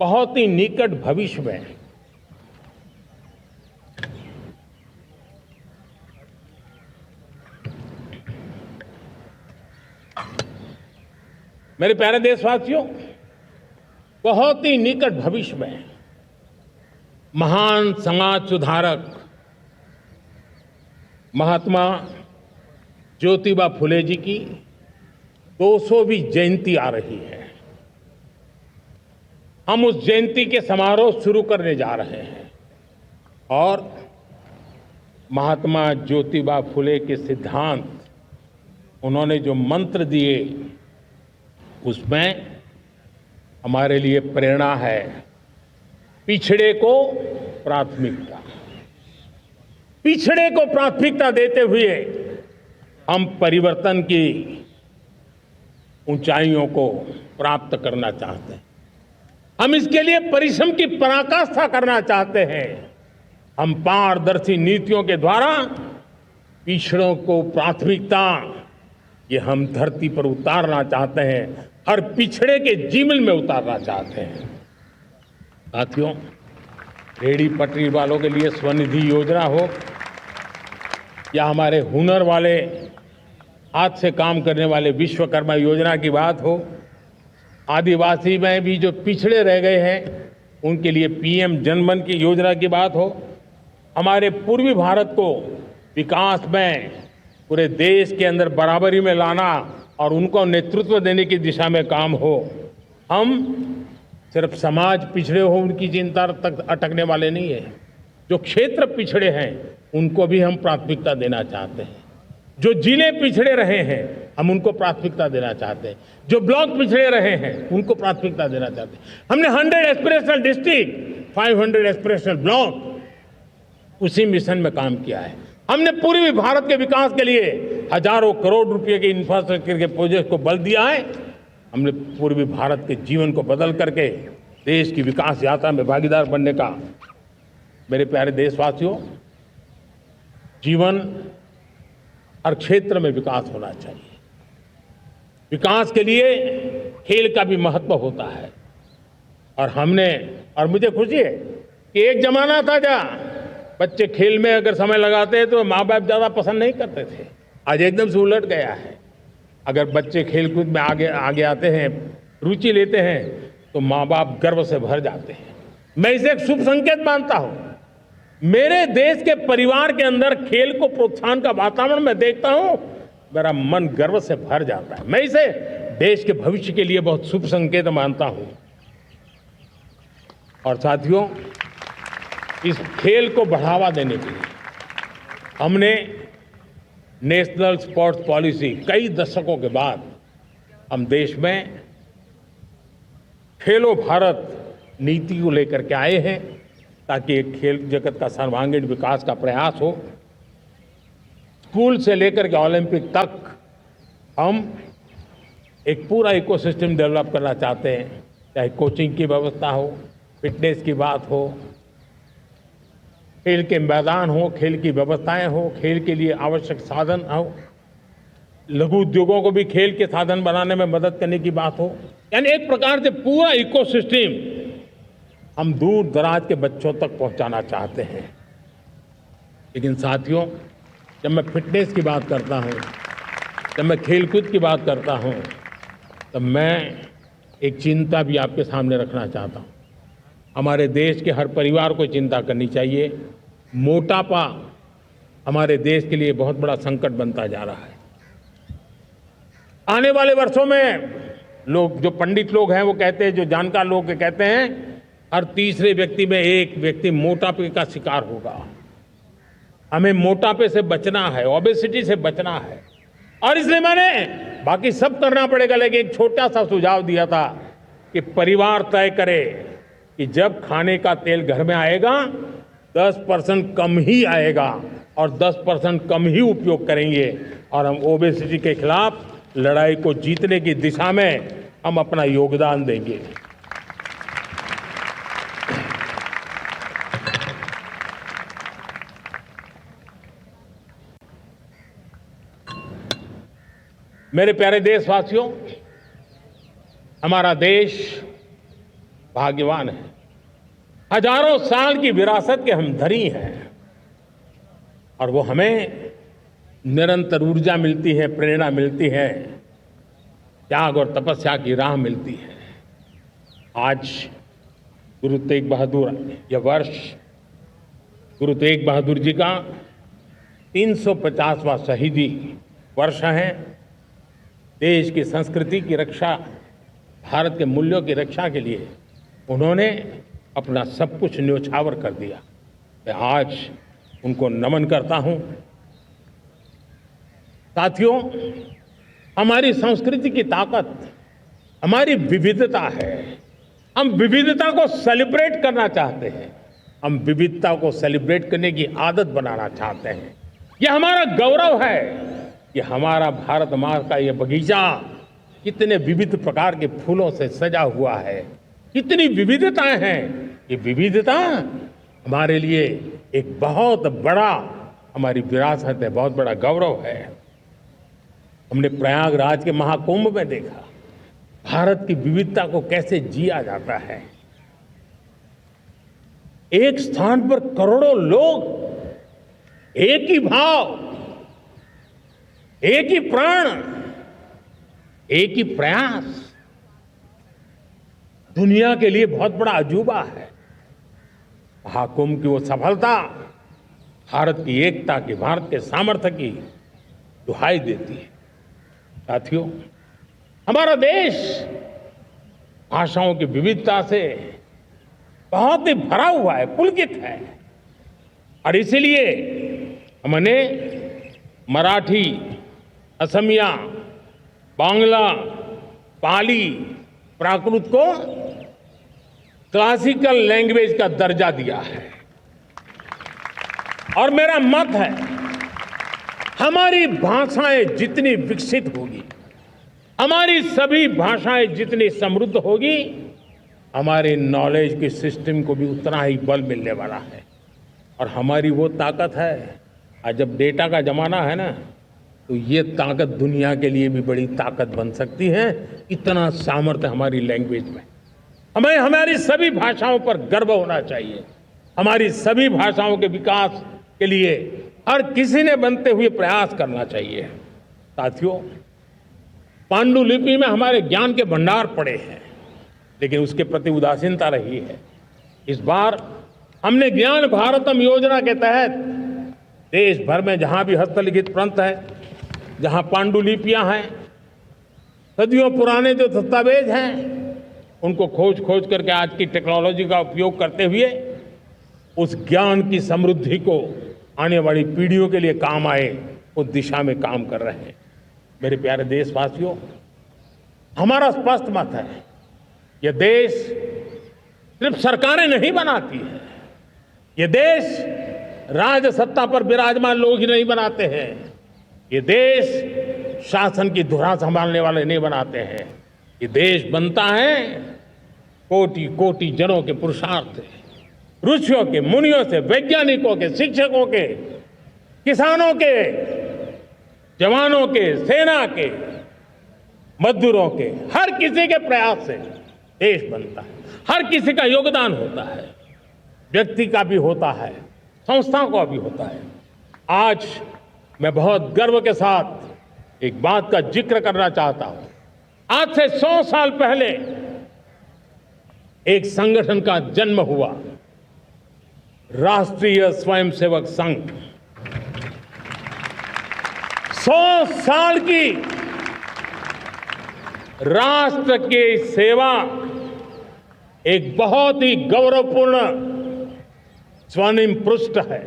बहुत ही निकट भविष्य में मेरे प्यारे देशवासियों, बहुत ही निकट भविष्य में महान समाज सुधारक महात्मा ज्योतिबा फुले जी की 200वीं जयंती आ रही है। हम उस जयंती के समारोह शुरू करने जा रहे हैं और महात्मा ज्योतिबा फुले के सिद्धांत, उन्होंने जो मंत्र दिए, उसमें हमारे लिए प्रेरणा है। पिछड़े को प्राथमिकता, पिछड़े को प्राथमिकता देते हुए हम परिवर्तन की ऊंचाइयों को प्राप्त करना चाहते हैं। हम इसके लिए परिश्रम की पराकाष्ठा करना चाहते हैं। हम पारदर्शी नीतियों के द्वारा पिछड़ों को प्राथमिकता, ये हम धरती पर उतारना चाहते हैं, हर पिछड़े के जीवन में उतारना चाहते हैं। साथियों, रेहड़ी पटरी वालों के लिए स्वनिधि योजना हो या हमारे हुनर वाले, हाथ से काम करने वाले विश्वकर्मा योजना की बात हो, आदिवासी में भी जो पिछड़े रह गए हैं उनके लिए पीएम जनधन की योजना की बात हो, हमारे पूर्वी भारत को विकास में पूरे देश के अंदर बराबरी में लाना और उनको नेतृत्व देने की दिशा में काम हो। हम सिर्फ समाज पिछड़े हो उनकी चिंता तक अटकने वाले नहीं है। जो क्षेत्र पिछड़े हैं उनको भी हम प्राथमिकता देना चाहते हैं। जो जिले पिछड़े रहे हैं हम उनको प्राथमिकता देना चाहते हैं। जो ब्लॉक पिछड़े रहे हैं उनको प्राथमिकता देना चाहते हैं। हमने 100 एस्पिरेशनल डिस्ट्रिक्ट, 500 एस्पिरेशनल ब्लॉक, उसी मिशन में काम किया है। हमने पूर्वी भारत के विकास के लिए हजारों करोड़ रुपए के इंफ्रास्ट्रक्चर के प्रोजेक्ट को बल दिया है। हमने पूर्वी भारत के जीवन को बदल करके देश की विकास यात्रा में भागीदार बनने का, मेरे प्यारे देशवासियों, जीवन हर क्षेत्र में विकास होना चाहिए। विकास के लिए खेल का भी महत्व होता है और मुझे खुशी है कि एक जमाना था जहाँ बच्चे खेल में अगर समय लगाते हैं तो माँ बाप ज़्यादा पसंद नहीं करते थे। आज एकदम से उलट गया है। अगर बच्चे खेलकूद में आगे आते हैं, रुचि लेते हैं, तो माँ बाप गर्व से भर जाते हैं। मैं इसे एक शुभ संकेत मानता हूँ। मेरे देश के परिवार के अंदर खेल को प्रोत्साहन का वातावरण मैं देखता हूँ, मेरा मन गर्व से भर जाता है। मैं इसे देश के भविष्य के लिए बहुत शुभ संकेत मानता हूँ। और साथियों, इस खेल को बढ़ावा देने के लिए हमने नेशनल स्पोर्ट्स पॉलिसी, कई दशकों के बाद हम देश में खेलो भारत नीति को लेकर के आए हैं ताकि खेल जगत का सर्वांगीण विकास का प्रयास हो। स्कूल से लेकर के ओलंपिक तक हम एक पूरा इकोसिस्टम डेवलप करना चाहते हैं, चाहे कोचिंग की व्यवस्था हो, फिटनेस की बात हो, खेल के मैदान हो, खेल की व्यवस्थाएं हो, खेल के लिए आवश्यक साधन हो, लघु उद्योगों को भी खेल के साधन बनाने में मदद करने की बात हो। यानी एक प्रकार से पूरा इकोसिस्टम हम दूर दराज के बच्चों तक पहुंचाना चाहते हैं। लेकिन साथियों, जब मैं फिटनेस की बात करता हूं, जब मैं खेलकूद की बात करता हूं, तब मैं एक चिंता भी आपके सामने रखना चाहता हूं। हमारे देश के हर परिवार को चिंता करनी चाहिए। मोटापा हमारे देश के लिए बहुत बड़ा संकट बनता जा रहा है। आने वाले वर्षों में लोग, जो पंडित लोग हैं वो कहते हैं, जो जानकार लोग कहते हैं, हर तीसरे व्यक्ति में एक व्यक्ति मोटापे का शिकार होगा। हमें मोटापे से बचना है, ओबेसिटी से बचना है। और इसलिए मैंने बाकी सब करना पड़ेगा, लेकिन एक छोटा सा सुझाव दिया था कि परिवार तय करे कि जब खाने का तेल घर में आएगा 10% कम ही आएगा और 10% कम ही उपयोग करेंगे और हम ओबेसिटी के खिलाफ लड़ाई को जीतने की दिशा में हम अपना योगदान देंगे। मेरे प्यारे देशवासियों, हमारा देश भाग्यवान हैं। हजारों साल की विरासत के हम धनी हैं और वो हमें निरंतर ऊर्जा मिलती है, प्रेरणा मिलती है, त्याग और तपस्या की राह मिलती है। आज गुरु तेग बहादुर, यह वर्ष गुरु तेग बहादुर जी का 350वां शहीदी वर्ष है। देश की संस्कृति की रक्षा, भारत के मूल्यों की रक्षा के लिए उन्होंने अपना सब कुछ न्योछावर कर दिया। मैं आज उनको नमन करता हूं। साथियों, हमारी संस्कृति की ताकत हमारी विविधता है। हम विविधता को सेलिब्रेट करना चाहते हैं। हम विविधता को सेलिब्रेट करने की आदत बनाना चाहते हैं। यह हमारा गौरव है। यह हमारा भारत माँ का यह बगीचा कितने विविध प्रकार के फूलों से सजा हुआ है, कितनी विविधताएं हैं। ये विविधता हमारे लिए एक बहुत बड़ा, हमारी विरासत है, बहुत बड़ा गौरव है। हमने प्रयागराज के महाकुंभ में देखा भारत की विविधता को कैसे जिया जाता है। एक स्थान पर करोड़ों लोग, एक ही भाव, एक ही प्राण, एक ही प्रयास, दुनिया के लिए बहुत बड़ा अजूबा है। महाकुंभ की वो सफलता भारत की एकता की, भारत के सामर्थ्य की दुहाई देती है। साथियों, हमारा देश भाषाओं की विविधता से बहुत ही भरा हुआ है, पुलकित है। और इसीलिए हमने मराठी, असमिया, बांग्ला, पाली, प्राकृत को क्लासिकल लैंग्वेज का दर्जा दिया है। और मेरा मत है, हमारी भाषाएं जितनी विकसित होगी, हमारी सभी भाषाएं जितनी समृद्ध होगी, हमारे नॉलेज के सिस्टम को भी उतना ही बल मिलने वाला है। और हमारी वो ताकत है, आज जब डेटा का जमाना है ना, तो ये ताकत दुनिया के लिए भी बड़ी ताकत बन सकती है। इतना सामर्थ्य हमारी लैंग्वेज में। हमें हमारी सभी भाषाओं पर गर्व होना चाहिए। हमारी सभी भाषाओं के विकास के लिए हर किसी ने बनते हुए प्रयास करना चाहिए। साथियों, पांडुलिपि में हमारे ज्ञान के भंडार पड़े हैं, लेकिन उसके प्रति उदासीनता रही है। इस बार हमने ज्ञान भारतम योजना के तहत देश भर में जहां भी हस्तलिखित ग्रंथ है, जहां पांडुलिपियां हैं, सदियों पुराने जो दस्तावेज हैं, उनको खोज खोज करके आज की टेक्नोलॉजी का उपयोग करते हुए उस ज्ञान की समृद्धि को आने वाली पीढ़ियों के लिए काम आए, उस दिशा में काम कर रहे हैं। मेरे प्यारे देशवासियों, हमारा स्पष्ट मत है, यह देश सिर्फ सरकारें नहीं बनाती है, ये देश राज सत्ता पर विराजमान लोग ही नहीं बनाते हैं, ये देश शासन की धुरा संभालने वाले नहीं बनाते हैं। ये देश बनता है कोटि कोटि जनों के पुरुषार्थ से, ऋषियों के, मुनियों से, वैज्ञानिकों के, शिक्षकों के, किसानों के, जवानों के, सेना के, मजदूरों के, हर किसी के प्रयास से देश बनता है। हर किसी का योगदान होता है, व्यक्ति का भी होता है, संस्था का भी होता है। आज मैं बहुत गर्व के साथ एक बात का जिक्र करना चाहता हूं। आज से 100 साल पहले एक संगठन का जन्म हुआ, राष्ट्रीय स्वयंसेवक संघ। 100 साल की राष्ट्र की सेवा एक बहुत ही गौरवपूर्ण स्वर्णिम पृष्ठ है।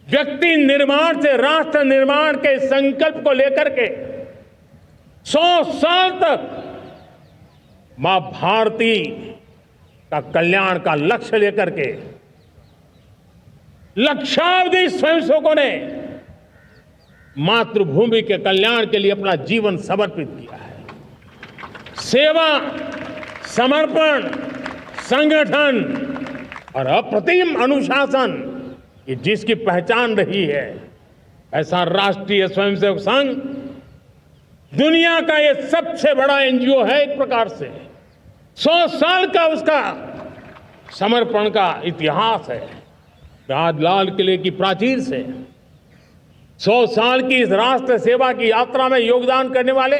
व्यक्ति निर्माण से राष्ट्र निर्माण के संकल्प को लेकर के 100 साल तक मां भारती का कल्याण का लक्ष्य लेकर के लक्षावधि स्वयंसेवकों ने मातृभूमि के कल्याण के लिए अपना जीवन समर्पित किया है। सेवा, समर्पण, संगठन और अप्रतिम अनुशासन, ये जिसकी पहचान रही है, ऐसा राष्ट्रीय स्वयंसेवक संघ दुनिया का ये सबसे बड़ा एनजीओ है एक प्रकार से। 100 साल का उसका समर्पण का इतिहास है। आज लाल किले की प्राचीर से 100 साल की इस राष्ट्र सेवा की यात्रा में योगदान करने वाले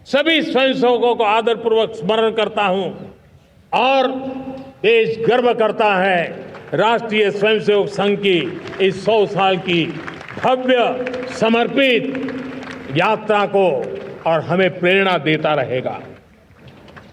सभी स्वयंसेवकों को आदरपूर्वक स्मरण करता हूं और देश गर्व करता है राष्ट्रीय स्वयंसेवक संघ की इस 100 साल की भव्य समर्पित यात्रा को और हमें प्रेरणा देता रहेगा।